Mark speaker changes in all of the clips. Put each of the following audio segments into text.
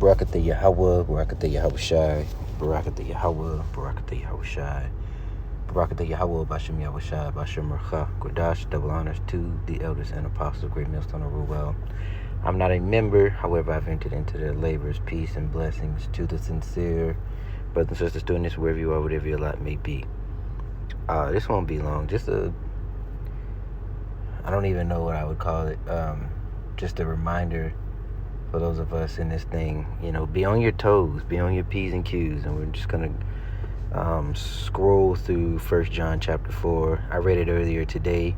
Speaker 1: Barakatha Yahweh, Barakatha Yahweh Shai, Barakatha Yahweh, Barakatha Yahweh Shai, Barakatha Yahweh, Bashem Yahweh Shai, Bashem Mercha, Kodash, double honors to the elders and apostles of Great Millstone of Ruel. I'm not a member, however, I've entered into their labors, peace and blessings to the sincere brothers and sisters doing this wherever you are, whatever your lot may be. This won't be long, I don't even know what I would call it, just a reminder for those of us in this thing, be on your toes, be on your P's and Q's, and we're just going to scroll through 1 John chapter 4. I read it earlier today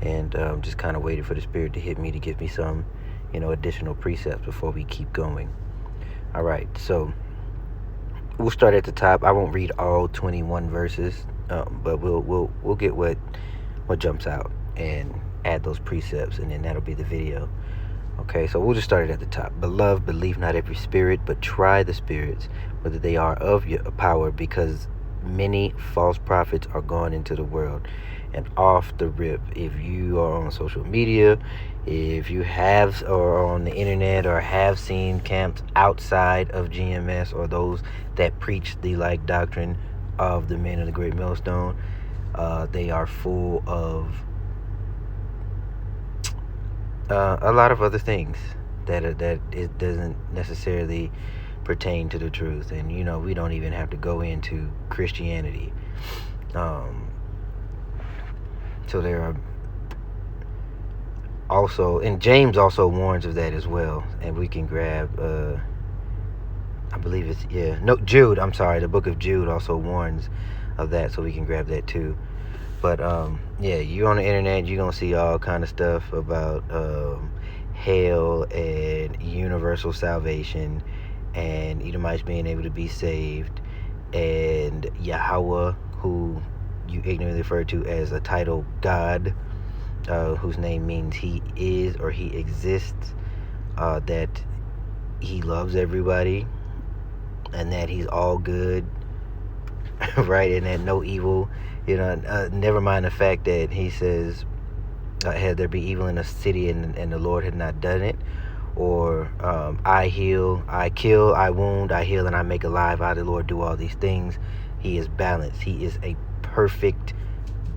Speaker 1: and just kind of waited for the Spirit to hit me to give me some, additional precepts before we keep going. All right, so we'll start at the top. I won't read all 21 verses, but we'll get what jumps out and add those precepts, and then that'll be the video. Okay, so we'll just start it at the top. Beloved, believe not every spirit, but try the spirits, whether they are of your power, because many false prophets are gone into the world. And off the rip, if you are on social media, if you have or are on the internet or have seen camps outside of GMS or those that preach the like doctrine of the men of the Great Millstone, they are full of a lot of other things that it doesn't necessarily pertain to the truth. And we don't even have to go into Christianity. So there are also, and James also warns of that as well, and we can grab I believe it's Jude, I'm sorry, the book of Jude also warns of that, so we can grab that too. But you're on the internet, you're gonna see all kind of stuff about hell and universal salvation and Edomites being able to be saved, and Yahweh, who you ignorantly refer to as a title God, whose name means he is or he exists, that he loves everybody and that he's all good, right, and that no evil, never mind the fact that he says, had there be evil in a city and the Lord had not done it, or I heal, I kill, I wound, I heal, and I make alive. I, the Lord, do all these things. He is balanced. He is a perfect,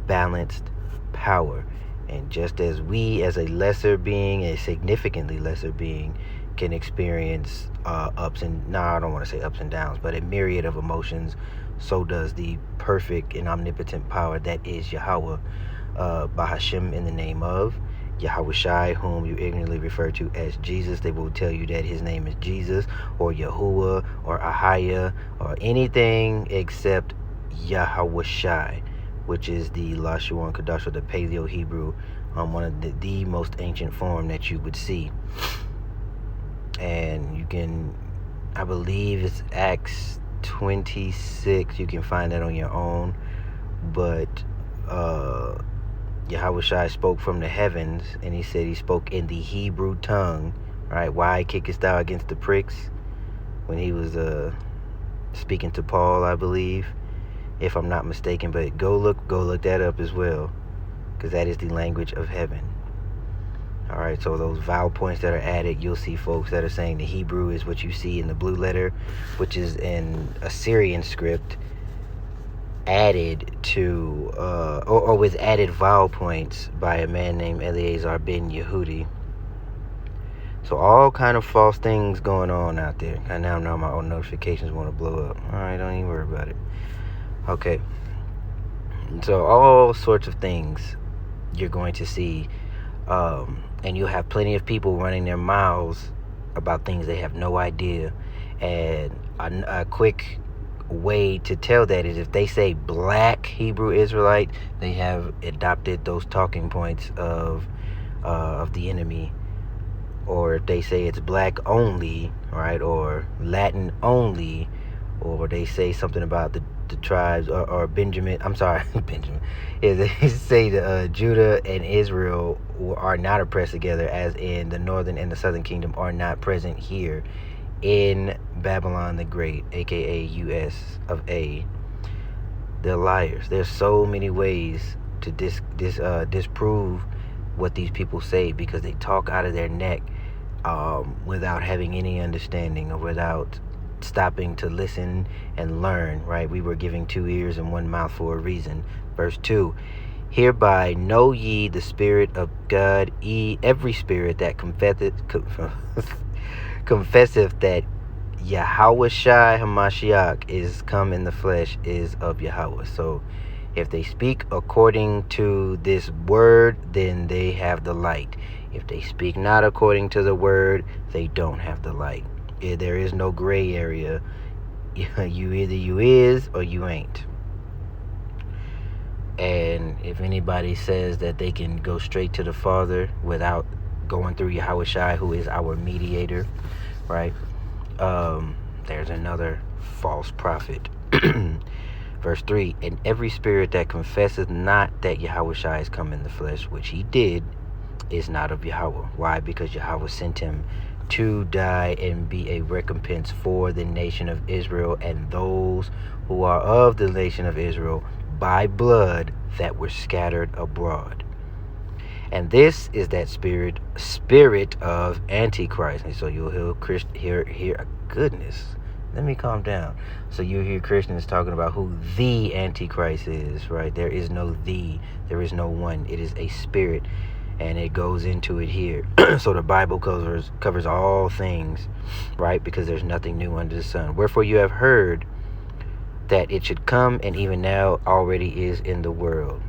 Speaker 1: balanced power. And just as we, as a lesser being, a significantly lesser being, can experience I don't want to say ups and downs, but a myriad of emotions, so does the perfect and omnipotent power that is Yahweh, Bahashem, in the name of Yahweh Shai, whom you ignorantly refer to as Jesus. They will tell you that his name is Jesus or Yahuwah or Ahaya or anything except Yahweh Shai, which is the Lashuan Kadash, or the Paleo Hebrew, one of the most ancient form that you would see. And you can, I believe it's Acts 26, you can find that on your own, but Yahweh Shai spoke from the heavens, and he said he spoke in the Hebrew tongue, right? Why kickest thou against the pricks? When he was speaking to Paul, I believe, if I'm not mistaken, but go look that up as well, because that is the language of heaven. All right, so those vowel points that are added, you'll see folks that are saying the Hebrew is what you see in the blue letter, which is an Assyrian script added to, or with added vowel points by a man named Eleazar ben Yehudi. So all kind of false things going on out there. And now my own notifications want to blow up. All right, don't even worry about it. Okay. So all sorts of things you're going to see. And you'll have plenty of people running their mouths about things they have no idea. And a quick way to tell that is if they say black Hebrew Israelite, they have adopted those talking points of the enemy. Or if they say it's black only, right, or Latin only, or they say something about the tribes, or Benjamin, I'm sorry, Benjamin, is they say Judah and Israel are not oppressed together, as in the northern and the southern kingdom are not present here in Babylon the Great, aka US of A. They're liars. There's so many ways to disprove what these people say, because they talk out of their neck without having any understanding or without stopping to listen and learn, right? We were giving 2 ears and 1 mouth for a reason. Verse 2, hereby know ye the Spirit of God, every spirit that confesseth that Yahweh Shai Hamashiach is come in the flesh is of Yahweh. So if they speak according to this word, then they have the light. If they speak not according to the word, they don't have the light. There is no gray area. You either you is or you ain't. And if anybody says that they can go straight to the Father without going through Yahweh Shai, who is our mediator, right? There's another false prophet. Verse 3, and every spirit that confesseth not that Yahweh Shai is come in the flesh, which he did, is not of Yahweh. Why? Because Yahweh sent him to die and be a recompense for the nation of Israel and those who are of the nation of Israel by blood that were scattered abroad. And this is that spirit of Antichrist. And so you'll hear goodness. Let me calm down. So you hear Christians talking about who the Antichrist is, right? There is no the. There is no one. It is a spirit. And it goes into it here. So the Bible covers all things, right? Because there's nothing new under the sun. Wherefore you have heard that it should come, and even now already is in the world.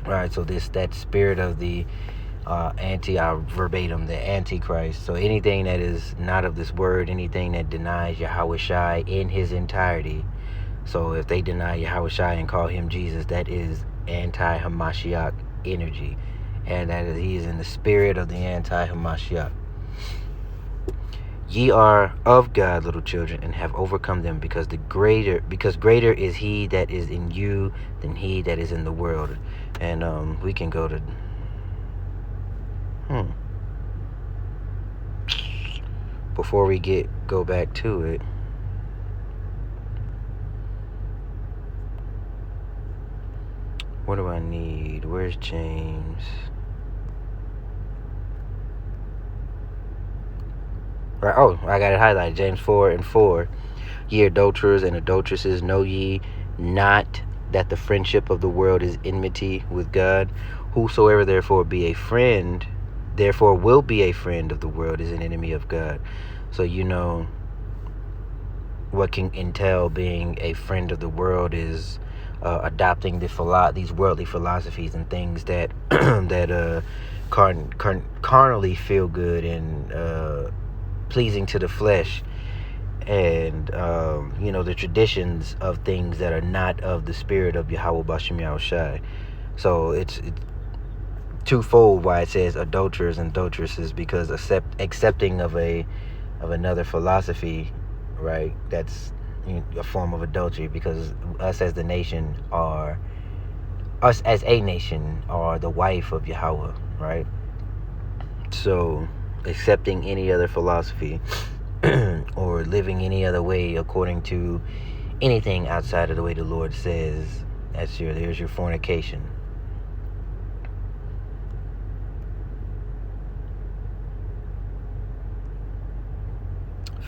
Speaker 1: All right, so that spirit of the verbatim, the Antichrist. So anything that is not of this word, anything that denies Yahweh Shai in his entirety. So if they deny Yahweh Shai and call him Jesus, that is anti-Hamashiach energy. And that is, he is in the spirit of the anti-Hamashiach. Ye are of God, little children, and have overcome them, because greater is he that is in you than he that is in the world. And we can go to before we go back to it. What do I need? Where's James? Right. Oh, I got it highlighted. James 4:4. Ye adulterers and adulteresses, know ye not that the friendship of the world is enmity with God? Whosoever therefore will be a friend of the world is an enemy of God. So what can entail being a friend of the world is adopting these worldly philosophies and things that carnally feel good and pleasing to the flesh, and the traditions of things that are not of the spirit of Yahweh Bashem Yahushai. So it's twofold why it says adulterers and adulteresses, because accepting of another philosophy, right, that's a form of adultery, because us as a nation are the wife of Yahweh, right? So accepting any other philosophy or living any other way according to anything outside of the way the Lord says, there's your fornication.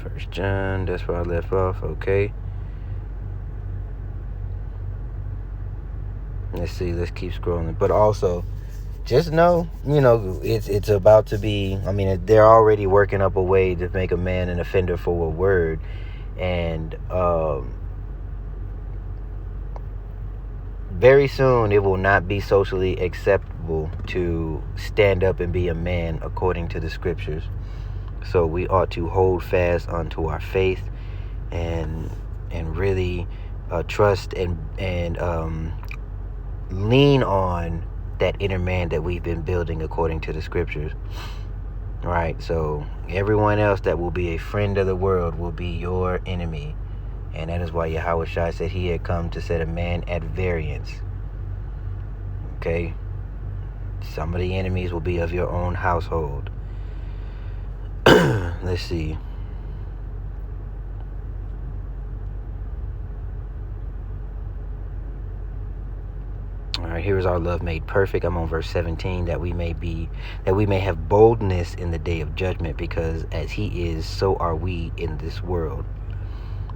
Speaker 1: First John, that's where I left off. Okay. Let's see. Let's keep scrolling. But also, just know, it's about to be. I mean, they're already working up a way to make a man an offender for a word, and very soon it will not be socially acceptable to stand up and be a man according to the scriptures. So we ought to hold fast unto our faith and really trust and lean on that inner man that we've been building according to the scriptures. Right? So everyone else that will be a friend of the world will be your enemy. And that is why Yahweh Shai said he had come to set a man at variance. Okay? Some of the enemies will be of your own household. Let's see. All right, right, here is our love made perfect. I'm on verse 17, that we may have boldness in the day of judgment, because as he is, so are we in this world.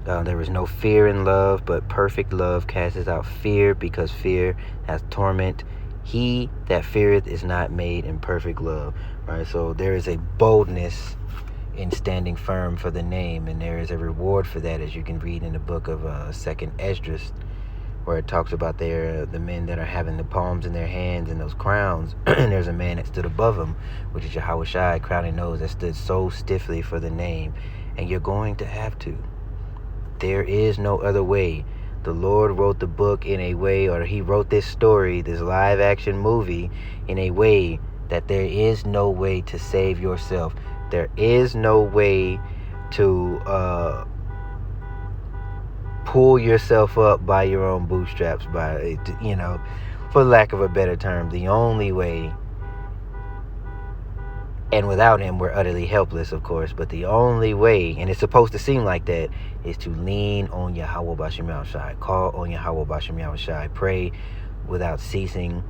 Speaker 1: There is no fear in love, but perfect love casteth out fear, because fear hath torment. He that feareth is not made in perfect love. Right? So there is a boldness in standing firm for the name, and there is a reward for that, as you can read in the book of 2nd Esdras, where it talks about the men that are having the palms in their hands and those crowns. And there's a man that stood above them, which is Yahushua, crowning those that stood so stiffly for the name. And you're going to have to. There is no other way. The Lord wrote the book in a way, or he wrote this story, this live action movie, in a way that there is no way to save yourself. There is no way to pull yourself up by your own bootstraps, for lack of a better term. The only way, and without him we're utterly helpless, of course, but the only way, and it's supposed to seem like that, is to lean on Yahweh B'Shem Yahushai. Call on Yahweh B'Shem Yahushai. Pray without ceasing.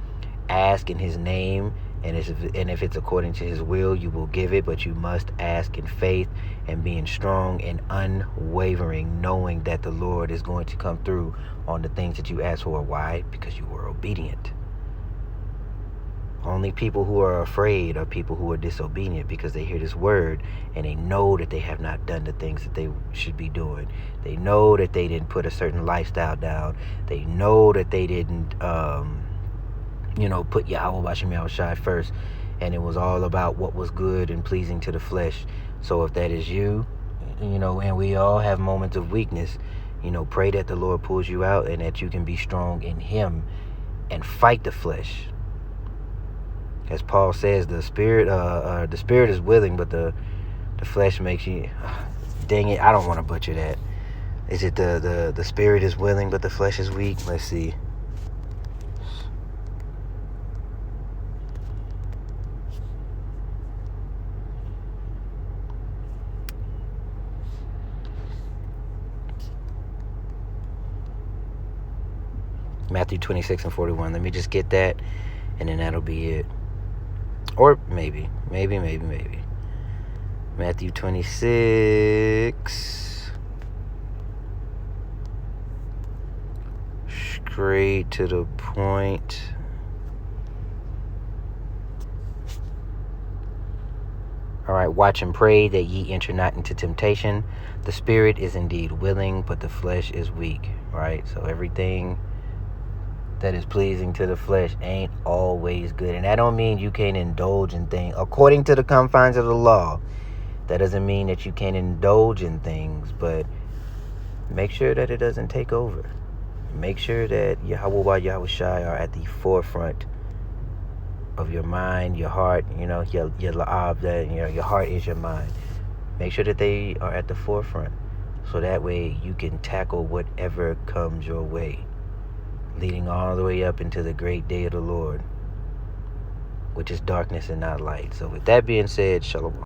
Speaker 1: Ask in his name, and if it's according to his will, you will give it, but you must ask in faith and being strong and unwavering, knowing that the Lord is going to come through on the things that you ask for. Why? Because you were obedient. Only people who are afraid are people who are disobedient, because they hear this word and they know that they have not done the things that they should be doing. They know that they didn't put a certain lifestyle down. They know that they didn't, put Yahweh B'Shem Yahushai first, and it was all about what was good and pleasing to the flesh. So if that is you, and we all have moments of weakness, pray that the Lord pulls you out and that you can be strong in him and fight the flesh. As Paul says, the spirit is willing, but the flesh makes you. Dang it, I don't want to butcher that. Is it the spirit is willing, but the flesh is weak? Let's see. Matthew 26:41. Let me just get that, and then that'll be it. Or maybe. Matthew 26. Straight to the point. All right, watch and pray that ye enter not into temptation. The spirit is indeed willing, but the flesh is weak. Right? So everything that is pleasing to the flesh ain't always good. And that don't mean you can't indulge in things according to the confines of the law. That doesn't mean that you can't indulge in things, but make sure that it doesn't take over. Make sure that Yahweh Yahushai are at the forefront of your mind, your heart, your la'ab, that your heart is your mind. Make sure that they are at the forefront, so that way you can tackle whatever comes your way, leading all the way up into the great day of the Lord, which is darkness and not light. So with that being said, shalom.